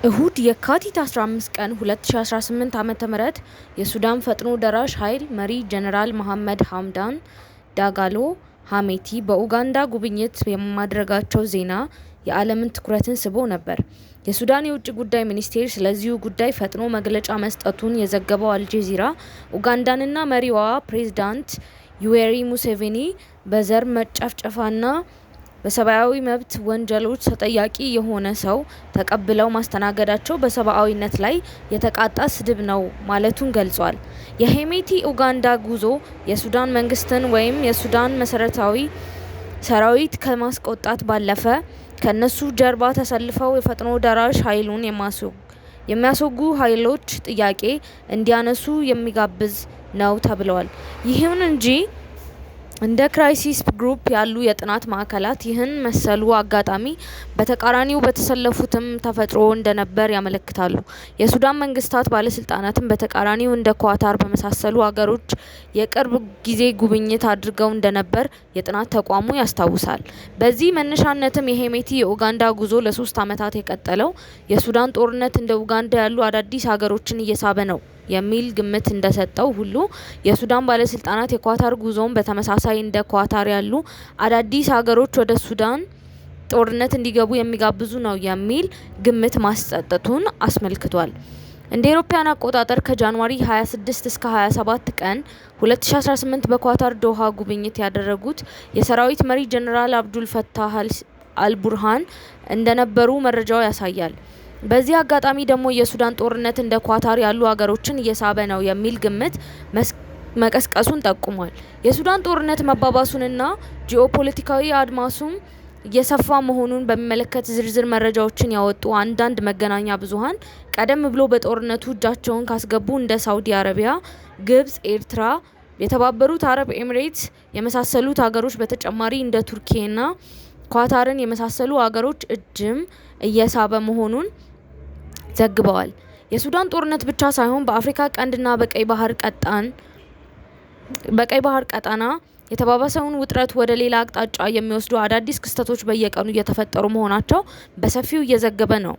እሁድ የካቲት 15 ቀን 2018 ዓ.ም የሱዳን ፈጥኖ ደራሽ ኃይል መሪ ጀነራል መሐመድ ሐምዳን ዳጋሎ ሐሜቲ በኡጋንዳ ጉብኝት የማድረጋቸው ዜና የዓለምን ትኩረትን ስቦ ነበር። የሱዳን የውጭ ጉዳይ ሚኒስቴር ስለዚሁ ጉዳይ ፈጥኖ መግለጫ መስጠቱን የዘገበው አልጀዚራ ኡጋንዳንና መሪዋ ፕሬዝዳንት ዩዌሪ ሙሴቬኒ በዘር መጨፍጨፍና በሰብአዊ መብት ወንጀሎች ተጠያቂ የሆነ ሰው ተቀብለው ማስተናገዳቸው በሰብአዊነት ላይ የተቃጣ ስድብ ነው ማለቱን ገልጿል። የሄሜቲ ኡጋንዳ ጉዞ የሱዳን መንግስትን ወይም የሱዳን መሰረታዊ ሰራዊት ከማስቆጣት ባለፈ ከነሱ ጀርባ ተሰልፈው የፈጥኖ ደራሽ ኃይሉን የሚያስወጉ ኃይሎች ጥያቄ እንዲያነሱ የሚጋብዝ ነው ተብሏል። ይሁን እንጂ እንደ ክራይሲስ ግሩፕ ያሉ የጥናት ማዕከላት ይህን መሰሉ አጋጣሚ በተቃራኒው በተሰለፉትም ተፈጥሮ እንደነበር ያመለክታሉ። የሱዳን መንግስታት ባለስልጣናትም በተቃራኒው እንደ ኳታር በመሳሰሉ አገሮች የቅርብ ጊዜ ጉብኝት አድርገው እንደነበር የጥናት ተቋሙ ያስታውሳል። በዚህ መነሻነትም የሄሜቲ የኡጋንዳ ጉዞ ለ3 ዓመታት የቀጠለው የሱዳን ጦርነት እንደ ኡጋንዳ ያሉ አዳዲስ ሀገሮችን እየሳበ ነው የሚል ግምት እንደሰጠው ሁሉ የሱዳን ባለስልጣናት የኳታር ጉዞም በተመሳሳይ እንደ ኳታር ያሉ አዳዲስ ሀገሮች ወደ ሱዳን ጦርነት እንዲገቡ የሚጋብዙ ነው የሚል ግምት ማስጠጡን አስመልክቷል። እንደ አውሮፓውያን አቆጣጠር ከጃንዋሪ 26 እስከ 27 ቀን 2018 በኳታር ዶሃ ጉብኝት ያደረጉት የሰራዊት መሪ ጀነራል አብዱል ፈታህ አልቡርሃን እንደነበሩ መረጃው ያሳያል። በዚህ አጋጣሚ ደግሞ የሱዳን ጦርነት እንደ ኳታር ያሉ ሀገሮችን እየሳበ ነው የሚል ግምት መቀስቀሱን ጠቁሟል። የሱዳን ጦርነት መባባሱንና ጂኦፖለቲካዊ አድማሱም እየሰፋ መሆኑን በሚመለከት ዝርዝር መረጃዎችን ያወጡ አንዳንድ መገናኛ ብዙኃን ቀደም ብሎ በጦርነቱ እጃቸውን ካስገቡ እንደ ሳውዲ አረቢያ፣ ግብጽ፣ ኤርትራ፣ የተባበሩት አረብ ኤሚሬትስ የመሳሰሉት ሀገሮች በተጨማሪ እንደ ቱርኪና ኳታርን የመሳሰሉ ሀገሮች እጅም እየሳበ መሆኑን ዘግበዋል። የሱዳን ጦርነት ብቻ ሳይሆን በአፍሪካ ቀንድና በቀይ ባህር ቀጣና የተባባሰውን ውጥረት ወደ ሌላ አቅጣጫ የሚወስዱ አዳዲስ ክስተቶች በየቀኑ እየተፈጠሩ መሆናቸው በሰፊው እየዘገበ ነው።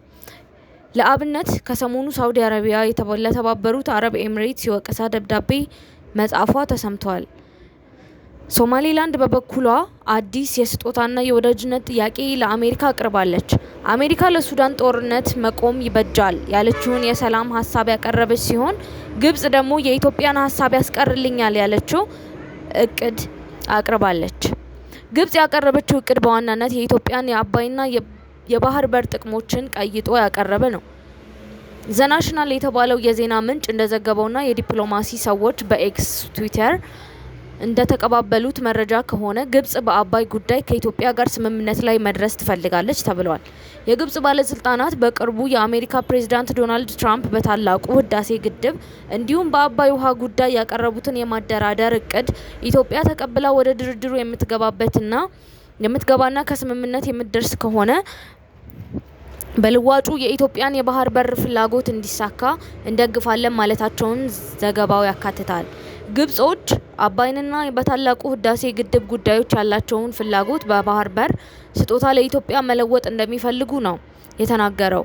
ለአብነት ከሰሞኑ ሳውዲ አረቢያ ለተባበሩት አረብ ኤሚሬትስ የወቀሳ ደብዳቤ መጻፏ ተሰምቷል። ሶማሌላንድ በበኩሏ አዲስ የስጦታና የወዳጅነት ጥያቄ ለአሜሪካ አቅርባለች። አሜሪካ ለሱዳን ጦርነት መቆም ይበጃል ያለችውን የሰላም ሀሳብ ያቀረበች ሲሆን ግብጽ ደግሞ የኢትዮጵያን ሀሳብ ያስቀርልኛል ያለችው እቅድ አቅርባለች። ግብጽ ያቀረበችው እቅድ በዋናነት የኢትዮጵያን የአባይና የባህር በር ጥቅሞችን ቀይጦ ያቀረበ ነው። ዘናሽናል የተባለው የዜና ምንጭ እንደዘገበውና የዲፕሎማሲ ሰዎች በኤክስ ትዊተር እንደተቀባበሉት መረጃ ከሆነ ግብጽ በአባይ ጉዳይ ከኢትዮጵያ ጋር ስምምነት ላይ መድረስ ትፈልጋለች ተብሏል። የግብጽ ባለስልጣናት በቅርቡ የአሜሪካ ፕሬዝዳንት ዶናልድ ትራምፕ በታላቁ ህዳሴ ግድብ እንዲሁም በአባይ ውሃ ጉዳይ ያቀረቡትን የማደራደር እቅድ ኢትዮጵያ ተቀብላ ወደ ድርድሩ የምትገባና ከስምምነት የምትደርስ ከሆነ በልዋጩ የኢትዮጵያን የባህር በር ፍላጎት እንዲሳካ እንደግፋለን ማለታቸውን ዘገባው ያካትታል። ግብጾች አባይንና በታላቁ ህዳሴ ግድብ ጉዳዮች ያላቸውን ፍላጎት በባህር በር ስጦታ ለኢትዮጵያ መለወጥ እንደሚፈልጉ ነው የተናገረው።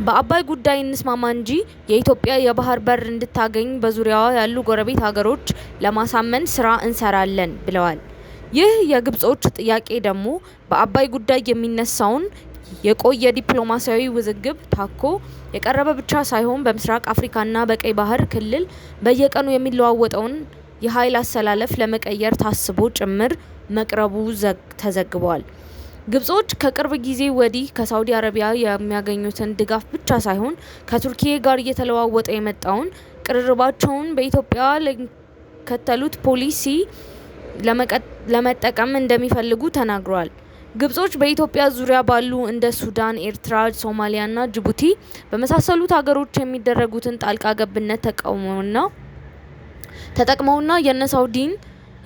በአባይ ጉዳይ እንስማማ እንጂ የኢትዮጵያ የባህር በር እንድታገኝ በዙሪያዋ ያሉ ጎረቤት ሀገሮች ለማሳመን ስራ እንሰራለን ብለዋል። ይህ የግብጾች ጥያቄ ደግሞ በአባይ ጉዳይ የሚነሳውን የቆየ ዲፕሎማሲያዊ ውዝግብ ታኮ የቀረበ ብቻ ሳይሆን በምስራቅ አፍሪካና በቀይ ባህር ክልል በየቀኑ የሚለዋወጠውን የኃይል አሰላለፍ ለመቀየር ታስቦ ጭምር መቅረቡ ተዘግቧል። ግብጾች ከቅርብ ጊዜ ወዲህ ከሳውዲ አረቢያ የሚያገኙትን ድጋፍ ብቻ ሳይሆን ከቱርኪ ጋር እየተለዋወጠ የመጣውን ቅርርባቸውን በኢትዮጵያ ለከተሉት ፖሊሲ ለመጠቀም እንደሚፈልጉ ተናግረዋል። ግብጾች በኢትዮጵያ ዙሪያ ባሉ እንደ ሱዳን፣ ኤርትራ፣ ሶማሊያና ጅቡቲ በመሳሰሉት ሀገሮች የሚደረጉትን ጣልቃ ገብነት ተጠቅመውና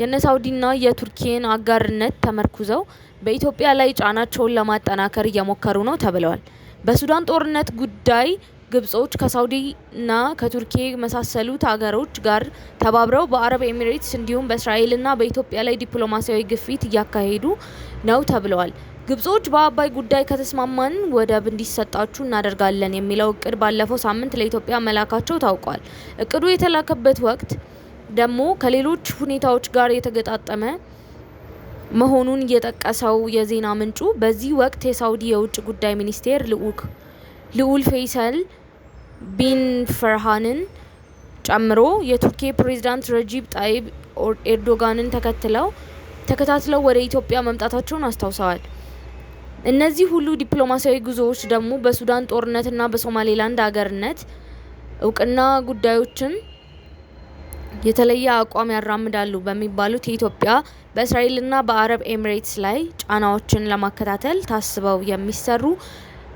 የነሳውዲና የቱርኪን አጋርነት ተመርኩዘው በኢትዮጵያ ላይ ጫናቸውን ለማጠናከር እየሞከሩ ነው ተብሏል። በሱዳን ጦርነት ጉዳይ ግብጾች ከሳውዲና ከቱርኪ መሳሰሉት ሀገሮች ጋር ተባብረው በአረብ ኤሚሬትስ እንዲሁም በእስራኤልና በኢትዮጵያ ላይ ዲፕሎማሲያዊ ግፊት እያካሄዱ ነው ተብሏል። ግብጾች በአባይ ጉዳይ ከተስማማን ወደብ እንዲሰጣችሁ እናደርጋለን የሚለው እቅድ ባለፈው ሳምንት ለኢትዮጵያ መላካቸው ታውቋል። እቅዱ የተላከበት ወቅት ደግሞ ከሌሎች ሁኔታዎች ጋር የተገጣጠመ መሆኑን የጠቀሰው የዜና ምንጩ በዚህ ወቅት የሳውዲ የውጭ ጉዳይ ሚኒስቴር ልዑል ፈይሰል ቢን ፈርሃንን ጨምሮ የቱርክ ፕሬዝዳንት ረጂብ ጣይብ ኤርዶጋንን ተከታትለው ወደ ኢትዮጵያ መምጣታቸውን አስታውሰዋል። እነዚህ ሁሉ ዲፕሎማሲያዊ ጉዞዎች ደግሞ በሱዳን ጦርነትና በሶማሌላንድ አገርነት እውቅና ጉዳዮችን የተለየ አቋም ያራምዳሉ በሚባሉት የኢትዮጵያ በእስራኤልና በአረብ ኤሚሬትስ ላይ ጫናዎችን ለማከታተል ታስበው የሚሰሩ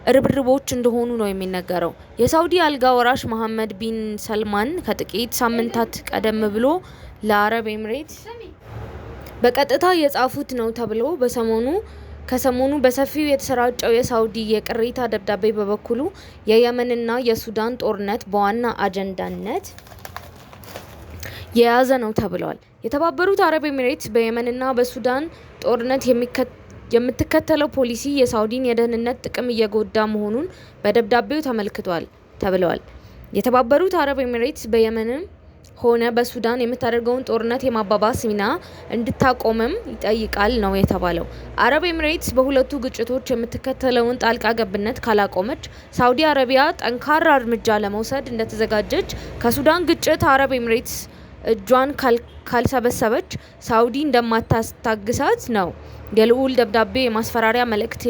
ርብርቦች እንደሆኑ ነው የሚነገረው። የሳውዲ አልጋ ወራሽ መሐመድ ቢን ሰልማን ከጥቂት ሳምንታት ቀደም ብሎ ለአረብ ኤሚሬትስ በቀጥታ የጻፉት ነው ተብሎ ከሰሞኑ በሰፊው የተሰራጨው የሳውዲ የቅሬታ ደብዳቤ በበኩሉ የየመንና የሱዳን ጦርነት በዋና አጀንዳነት የያዘ ነው ተብሏል። የተባበሩት አረብ ኤሚሬትስ በየመንና በሱዳን ጦርነት የምትከተለው ፖሊሲ የሳውዲን የደህንነት ጥቅም እየጎዳ መሆኑን በደብዳቤው ተመልክቷል ተብሏል። የተባበሩት አረብ ኤሚሬትስ በየመንም ሆነ በሱዳን የምታደርገውን ጦርነት የማባባስ ሚና እንድታቆምም ይጠይቃል ነው የተባለው። አረብ ኤሚሬትስ በሁለቱ ግጭቶች የምትከተለውን ጣልቃ ገብነት ካላቆመች ሳውዲ አረቢያ ጠንካራ እርምጃ ለመውሰድ እንደተዘጋጀች፣ ከሱዳን ግጭት አረብ ኤሚሬትስ እጇን ካልሰበሰበች ሳውዲ እንደማታስታግሳት ነው የልዑል ደብዳቤ የማስፈራሪያ መልእክት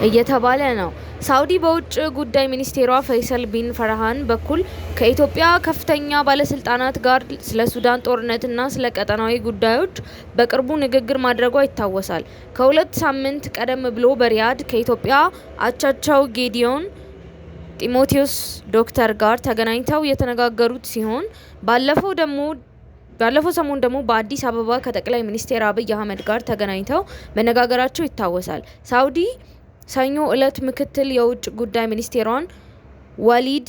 እየተባለ ነው። ሳውዲ በውጭ ጉዳይ ሚኒስቴሯ ፈይሰል ቢን ፈርሃን በኩል ከኢትዮጵያ ከፍተኛ ባለስልጣናት ጋር ስለ ሱዳን ጦርነትና ስለ ቀጠናዊ ጉዳዮች በቅርቡ ንግግር ማድረጓ ይታወሳል። ከ2 ሳምንት ቀደም ብሎ በሪያድ ከኢትዮጵያ አቻቸው ጌዲዮን ጢሞቴዎስ ዶክተር ጋር ተገናኝተው የተነጋገሩት ሲሆን ባለፈው ሰሞን ደግሞ በአዲስ አበባ ከጠቅላይ ሚኒስትር አብይ አህመድ ጋር ተገናኝተው መነጋገራቸው ይታወሳል። ሳውዲ ሰኞ ዕለት ምክትል የውጭ ጉዳይ ሚኒስቴሯን ዋሊድ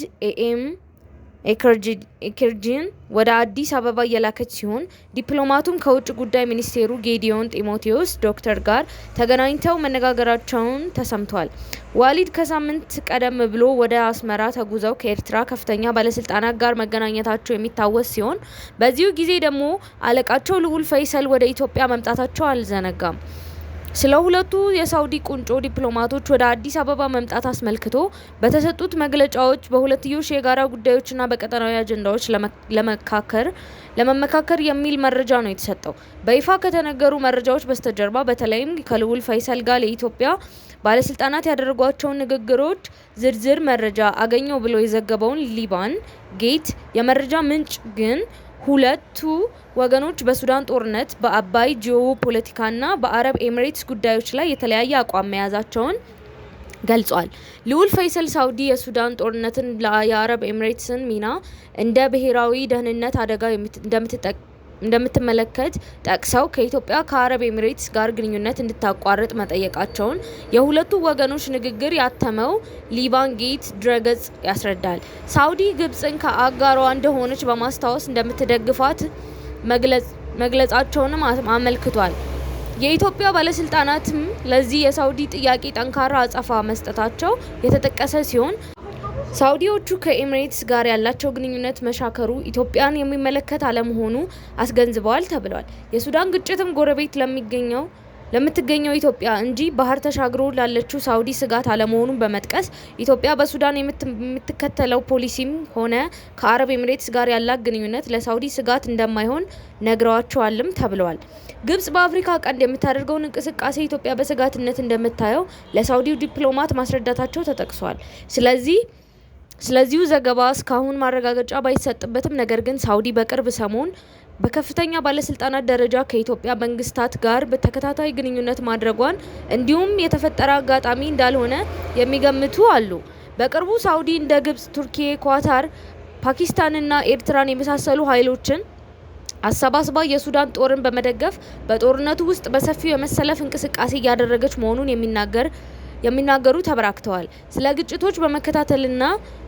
ኤከርጂን ወደ አዲስ አበባ የላከች ሲሆን ዲፕሎማቱም ከውጭ ጉዳይ ሚኒስቴሩ ጌዲዮን ጢሞቴዎስ ዶክተር ጋር ተገናኝተው መነጋገራቸውን ተሰምቷል። ዋሊድ ከሳምንት ቀደም ብሎ ወደ አስመራ ተጉዘው ከኤርትራ ከፍተኛ ባለስልጣናት ጋር መገናኘታቸው የሚታወስ ሲሆን በዚሁ ጊዜ ደግሞ አለቃቸው ልዑል ፈይሰል ወደ ኢትዮጵያ መምጣታቸው አልዘነጋም። ስለ ሁለቱ የሳውዲ ቁንጮ ዲፕሎማቶች ወደ አዲስ አበባ መምጣት አስመልክቶ በተሰጡት መግለጫዎች በሁለትዮሽ የጋራ ጉዳዮችና በቀጠናዊ አጀንዳዎች ለመመካከር የሚል መረጃ ነው የተሰጠው። በይፋ ከተነገሩ መረጃዎች በስተጀርባ በተለይም ከልዑል ፈይሰል ጋር የኢትዮጵያ ባለስልጣናት ያደረጓቸውን ንግግሮች ዝርዝር መረጃ አገኘው ብሎ የዘገበውን ሊባን ጌት የመረጃ ምንጭ ግን ሁለቱ ወገኖች በሱዳን ጦርነት፣ በአባይ ጂኦፖለቲካና በአረብ ኤሚሬትስ ጉዳዮች ላይ የተለያየ አቋም መያዛቸውን ገልጿል። ልዑል ፈይሰል ሳውዲ የሱዳን ጦርነትን የአረብ ኤሚሬትስን ሚና እንደ ብሔራዊ ደህንነት አደጋ እንደምትመለከት ጠቅሰው ከኢትዮጵያ ከአረብ ኤሚሬትስ ጋር ግንኙነት እንድታቋርጥ መጠየቃቸውን የሁለቱ ወገኖች ንግግር ያተመው ሊባን ጌት ድረገጽ ያስረዳል። ሳውዲ ግብጽን ከአጋሯ እንደሆነች በማስታወስ እንደምትደግፋት መግለጻቸውንም አመልክቷል። የኢትዮጵያ ባለስልጣናትም ለዚህ የሳውዲ ጥያቄ ጠንካራ አጸፋ መስጠታቸው የተጠቀሰ ሲሆን ሳውዲዎቹ ከኤሚሬትስ ጋር ያላቸው ግንኙነት መሻከሩ ኢትዮጵያን የሚመለከት አለመሆኑ አስገንዝበዋል ተብሏል። የሱዳን ግጭትም ጎረቤት ለምትገኘው ኢትዮጵያ እንጂ ባህር ተሻግሮ ላለችው ሳውዲ ስጋት አለመሆኑን በመጥቀስ ኢትዮጵያ በሱዳን የምትከተለው ፖሊሲም ሆነ ከአረብ ኤሚሬትስ ጋር ያላት ግንኙነት ለሳውዲ ስጋት እንደማይሆን ነግረዋቸዋልም ተብሏል። ግብጽ በአፍሪካ ቀንድ የምታደርገውን እንቅስቃሴ ኢትዮጵያ በስጋትነት እንደምታየው ለሳውዲው ዲፕሎማት ማስረዳታቸው ተጠቅሷል። ስለዚሁ ዘገባ እስካሁን ማረጋገጫ ባይሰጥበትም ነገር ግን ሳውዲ በቅርብ ሰሞን በከፍተኛ ባለስልጣናት ደረጃ ከኢትዮጵያ መንግስታት ጋር በተከታታይ ግንኙነት ማድረጓን እንዲሁም የተፈጠረ አጋጣሚ እንዳልሆነ የሚገምቱ አሉ። በቅርቡ ሳውዲ እንደ ግብጽ፣ ቱርክ፣ ኳታር፣ ፓኪስታንና ኤርትራን የመሳሰሉ ኃይሎችን አሰባስባ የሱዳን ጦርን በመደገፍ በጦርነቱ ውስጥ በሰፊው የመሰለፍ እንቅስቃሴ እያደረገች መሆኑን የሚናገሩ ተበራክተዋል። ስለ ግጭቶች በመከታተልና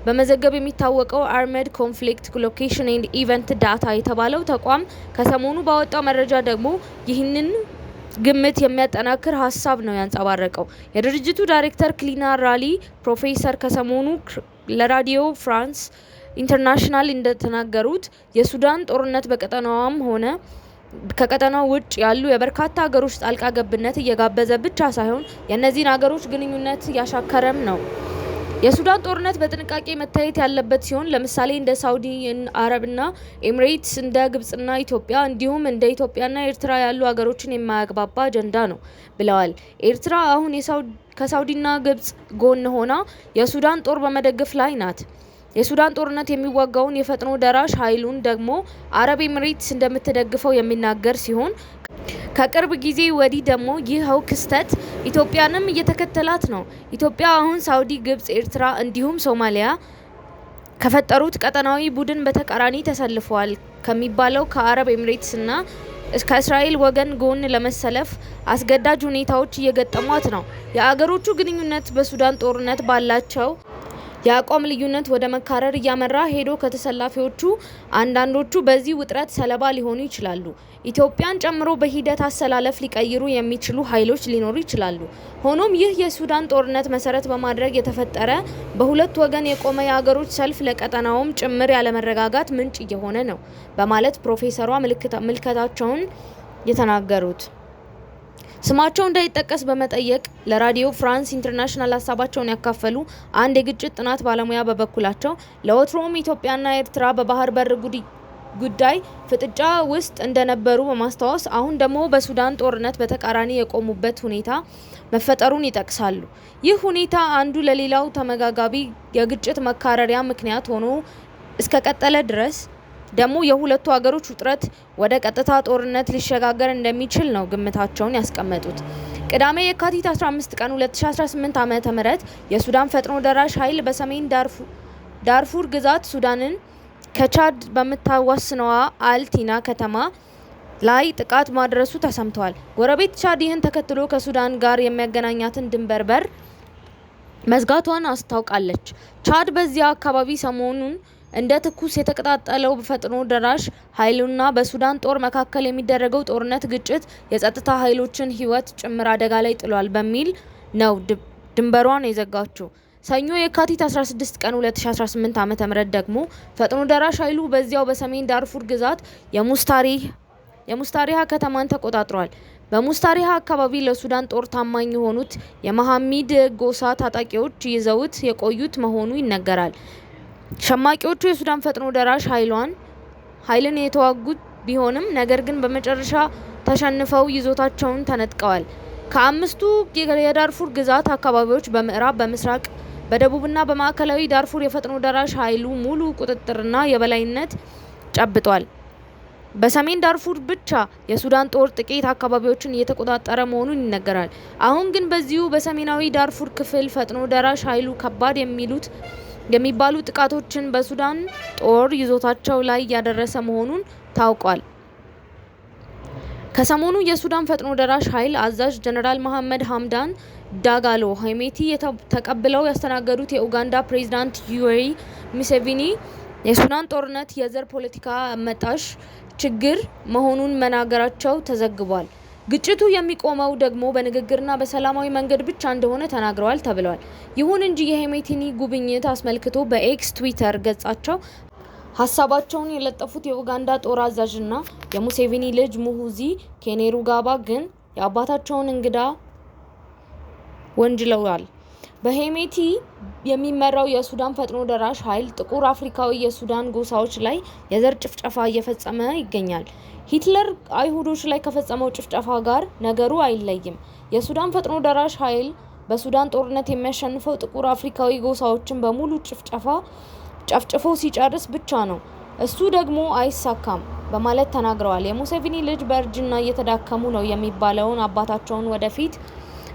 በመዘገብ የሚታወቀው አርመድ ኮንፍሊክት ሎኬሽን ኤንድ ኢቨንት ዳታ የተባለው ተቋም ከሰሞኑ ባወጣው መረጃ ደግሞ ይህንን ግምት የሚያጠናክር ሀሳብ ነው ያንጸባረቀው። የድርጅቱ ዳይሬክተር ክሊና ራሊ ፕሮፌሰር ከሰሞኑ ለራዲዮ ፍራንስ ኢንተርናሽናል እንደተናገሩት የሱዳን ጦርነት በቀጠናውም ሆነ ከቀጠናው ውጭ ያሉ የበርካታ ሀገሮች ጣልቃ ገብነት እየጋበዘ ብቻ ሳይሆን የእነዚህን ሀገሮች ግንኙነት ያሻከረም ነው። የሱዳን ጦርነት በጥንቃቄ መታየት ያለበት ሲሆን ለምሳሌ እንደ ሳውዲ አረብና ኤሚሬትስ፣ እንደ ግብጽና ኢትዮጵያ እንዲሁም እንደ ኢትዮጵያና ኤርትራ ያሉ ሀገሮችን የማያግባባ አጀንዳ ነው ብለዋል። ኤርትራ አሁን ከሳውዲና ግብጽ ጎን ሆና የሱዳን ጦር በመደገፍ ላይ ናት። የሱዳን ጦርነት የሚዋጋውን የፈጥኖ ደራሽ ኃይሉን ደግሞ አረብ ኤሚሬትስ እንደምትደግፈው የሚናገር ሲሆን ከቅርብ ጊዜ ወዲህ ደግሞ ይኸው ክስተት ኢትዮጵያንም እየተከተላት ነው። ኢትዮጵያ አሁን ሳውዲ፣ ግብጽ፣ ኤርትራ እንዲሁም ሶማሊያ ከፈጠሩት ቀጠናዊ ቡድን በተቃራኒ ተሰልፈዋል ከሚባለው ከአረብ ኤሚሬትስና ከእስራኤል ወገን ጎን ለመሰለፍ አስገዳጅ ሁኔታዎች እየገጠሟት ነው። የአገሮቹ ግንኙነት በሱዳን ጦርነት ባላቸው የአቋም ልዩነት ወደ መካረር እያመራ ሄዶ ከተሰላፊዎቹ አንዳንዶቹ በዚህ ውጥረት ሰለባ ሊሆኑ ይችላሉ። ኢትዮጵያን ጨምሮ በሂደት አሰላለፍ ሊቀይሩ የሚችሉ ኃይሎች ሊኖሩ ይችላሉ። ሆኖም ይህ የሱዳን ጦርነት መሰረት በማድረግ የተፈጠረ በሁለት ወገን የቆመ የአገሮች ሰልፍ ለቀጠናውም ጭምር ያለመረጋጋት ምንጭ እየሆነ ነው በማለት ፕሮፌሰሯ ምልከታቸውን የተናገሩት ስማቸው እንዳይጠቀስ በመጠየቅ ለራዲዮ ፍራንስ ኢንተርናሽናል ሀሳባቸውን ያካፈሉ አንድ የግጭት ጥናት ባለሙያ በበኩላቸው ለወትሮም ኢትዮጵያና ኤርትራ በባህር በር ጉዳይ ፍጥጫ ውስጥ እንደነበሩ በማስታወስ አሁን ደግሞ በሱዳን ጦርነት በተቃራኒ የቆሙበት ሁኔታ መፈጠሩን ይጠቅሳሉ። ይህ ሁኔታ አንዱ ለሌላው ተመጋጋቢ የግጭት መካረሪያ ምክንያት ሆኖ እስከቀጠለ ድረስ ደግሞ የሁለቱ ሀገሮች ውጥረት ወደ ቀጥታ ጦርነት ሊሸጋገር እንደሚችል ነው ግምታቸውን ያስቀመጡት። ቅዳሜ የካቲት 15 ቀን 2018 ዓ.ም የሱዳን ፈጥኖ ደራሽ ኃይል በሰሜን ዳርፉር ግዛት ሱዳንን ከቻድ በምታዋስነዋ አልቲና ከተማ ላይ ጥቃት ማድረሱ ተሰምቷል። ጎረቤት ቻድ ይህን ተከትሎ ከሱዳን ጋር የሚያገናኛትን ድንበር በር መዝጋቷን አስታውቃለች። ቻድ በዚያ አካባቢ ሰሞኑን እንደ ትኩስ የተቀጣጠለው ፈጥኖ ደራሽ ኃይሉና በሱዳን ጦር መካከል የሚደረገው ጦርነት ግጭት የጸጥታ ኃይሎችን ሕይወት ጭምር አደጋ ላይ ጥሏል በሚል ነው ድንበሯን የዘጋችው። ሰኞ የካቲት 16 ቀን 2018 ዓ.ም ደግሞ ፈጥኖ ደራሽ ኃይሉ በዚያው በሰሜን ዳርፉር ግዛት የሙስታሪሃ ከተማን ተቆጣጥሯል። በሙስታሪሃ አካባቢ ለሱዳን ጦር ታማኝ የሆኑት የመሐሚድ ጎሳ ታጣቂዎች ይዘውት የቆዩት መሆኑ ይነገራል። ሸማቂዎቹ የሱዳን ፈጥኖ ደራሽ ኃይልን የተዋጉት ቢሆንም ነገር ግን በመጨረሻ ተሸንፈው ይዞታቸውን ተነጥቀዋል። ከአምስቱ የዳርፉር ግዛት አካባቢዎች በምዕራብ፣ በምስራቅ፣ በደቡብና በማዕከላዊ ዳርፉር የፈጥኖ ደራሽ ኃይሉ ሙሉ ቁጥጥርና የበላይነት ጨብጧል። በሰሜን ዳርፉር ብቻ የሱዳን ጦር ጥቂት አካባቢዎችን እየተቆጣጠረ መሆኑን ይነገራል። አሁን ግን በዚሁ በሰሜናዊ ዳርፉር ክፍል ፈጥኖ ደራሽ ኃይሉ ከባድ የሚባሉ ጥቃቶችን በሱዳን ጦር ይዞታቸው ላይ ያደረሰ መሆኑን ታውቋል። ከሰሞኑ የሱዳን ፈጥኖ ደራሽ ኃይል አዛዥ ጀነራል መሐመድ ሀምዳን ዳጋሎ ሄሜቲ ተቀብለው ያስተናገዱት የኡጋንዳ ፕሬዝዳንት ዩዌሪ ሙሴቪኒ የሱዳን ጦርነት የዘር ፖለቲካ አመጣሽ ችግር መሆኑን መናገራቸው ተዘግቧል። ግጭቱ የሚቆመው ደግሞ በንግግርና በሰላማዊ መንገድ ብቻ እንደሆነ ተናግረዋል ተብሏል። ይሁን እንጂ የሄሜቲኒ ጉብኝት አስመልክቶ በኤክስ ትዊተር ገጻቸው ሀሳባቸውን የለጠፉት የኡጋንዳ ጦር አዛዥና የሙሴቪኒ ልጅ ሙሁዚ ኬኔሩጋባ ግን የአባታቸውን እንግዳ ወንጅለዋል። በሄሜቲ የሚመራው የሱዳን ፈጥኖ ደራሽ ኃይል ጥቁር አፍሪካዊ የሱዳን ጎሳዎች ላይ የዘር ጭፍጨፋ እየፈጸመ ይገኛል። ሂትለር አይሁዶች ላይ ከፈጸመው ጭፍጨፋ ጋር ነገሩ አይለይም። የሱዳን ፈጥኖ ደራሽ ኃይል በሱዳን ጦርነት የሚያሸንፈው ጥቁር አፍሪካዊ ጎሳዎችን በሙሉ ጨፍጭፎ ሲጨርስ ብቻ ነው። እሱ ደግሞ አይሳካም በማለት ተናግረዋል። የሙሴቪኒ ልጅ በእርጅና እየተዳከሙ ነው የሚባለውን አባታቸውን ወደፊት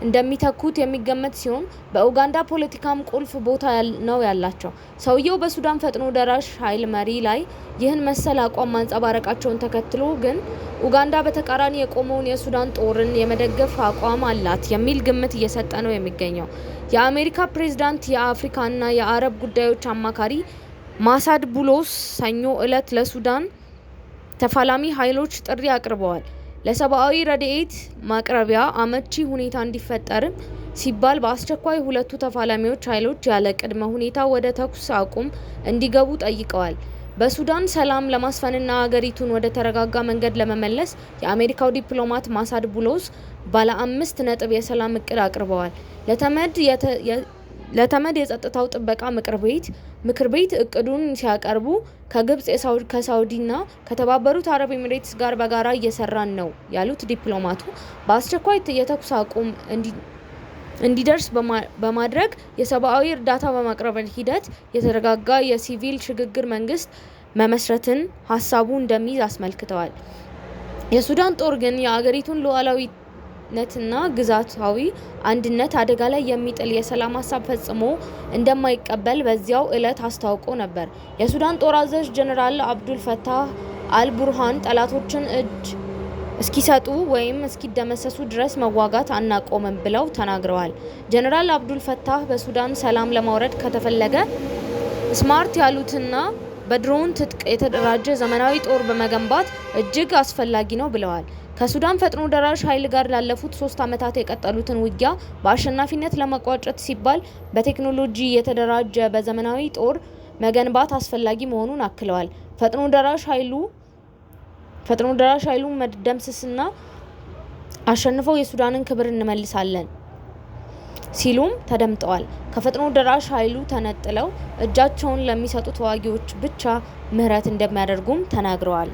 እንደሚተኩት የሚገመት ሲሆን በኡጋንዳ ፖለቲካም ቁልፍ ቦታ ነው ያላቸው። ሰውየው በሱዳን ፈጥኖ ደራሽ ኃይል መሪ ላይ ይህን መሰል አቋም ማንጸባረቃቸውን ተከትሎ ግን ኡጋንዳ በተቃራኒ የቆመውን የሱዳን ጦርን የመደገፍ አቋም አላት የሚል ግምት እየሰጠ ነው የሚገኘው። የአሜሪካ ፕሬዝዳንት የአፍሪካና የአረብ ጉዳዮች አማካሪ ማሳድ ቡሎስ ሰኞ ዕለት ለሱዳን ተፋላሚ ኃይሎች ጥሪ አቅርበዋል። ለሰብአዊ ረድኤት ማቅረቢያ አመቺ ሁኔታ እንዲፈጠርም ሲባል በአስቸኳይ ሁለቱ ተፋላሚዎች ኃይሎች ያለ ቅድመ ሁኔታ ወደ ተኩስ አቁም እንዲገቡ ጠይቀዋል። በሱዳን ሰላም ለማስፈንና አገሪቱን ወደ ተረጋጋ መንገድ ለመመለስ የአሜሪካው ዲፕሎማት ማሳድ ቡሎስ ባለ 5 ነጥብ የሰላም እቅድ አቅርበዋል። ለተመድ የጸጥታው ጥበቃ ምክር ቤት እቅዱን ሲያቀርቡ ከግብጽ፣ ከሳውዲና ከተባበሩት አረብ ኤሚሬትስ ጋር በጋራ እየሰራን ነው ያሉት ዲፕሎማቱ በአስቸኳይ የተኩስ አቁም እንዲደርስ በማድረግ የሰብአዊ እርዳታ በማቅረብ ሂደት የተረጋጋ የሲቪል ሽግግር መንግስት መመስረትን ሀሳቡ እንደሚይዝ አስመልክተዋል። የሱዳን ጦር ግን የአገሪቱን ሉዓላዊነትና ግዛታዊ አንድነት አደጋ ላይ የሚጥል የሰላም ሀሳብ ፈጽሞ እንደማይቀበል በዚያው ዕለት አስታውቆ ነበር። የሱዳን ጦር አዛዥ ጀነራል አብዱል ፈታህ አልቡርሃን ጠላቶችን እጅ እስኪሰጡ ወይም እስኪደመሰሱ ድረስ መዋጋት አናቆምም ብለው ተናግረዋል። ጀነራል አብዱል ፈታህ በሱዳን ሰላም ለማውረድ ከተፈለገ ስማርት ያሉትና በድሮን ትጥቅ የተደራጀ ዘመናዊ ጦር በመገንባት እጅግ አስፈላጊ ነው ብለዋል። ከሱዳን ፈጥኖ ደራሽ ኃይል ጋር ላለፉት 3 ዓመታት የቀጠሉትን ውጊያ በአሸናፊነት ለመቋጨት ሲባል በቴክኖሎጂ የተደራጀ በዘመናዊ ጦር መገንባት አስፈላጊ መሆኑን አክለዋል። ፈጥኖ ደራሽ ኃይሉን መደምሰስና አሸንፈው የሱዳንን ክብር እንመልሳለን ሲሉም ተደምጠዋል። ከፈጥኖ ደራሽ ኃይሉ ተነጥለው እጃቸውን ለሚሰጡ ተዋጊዎች ብቻ ምህረት እንደሚያደርጉም ተናግረዋል።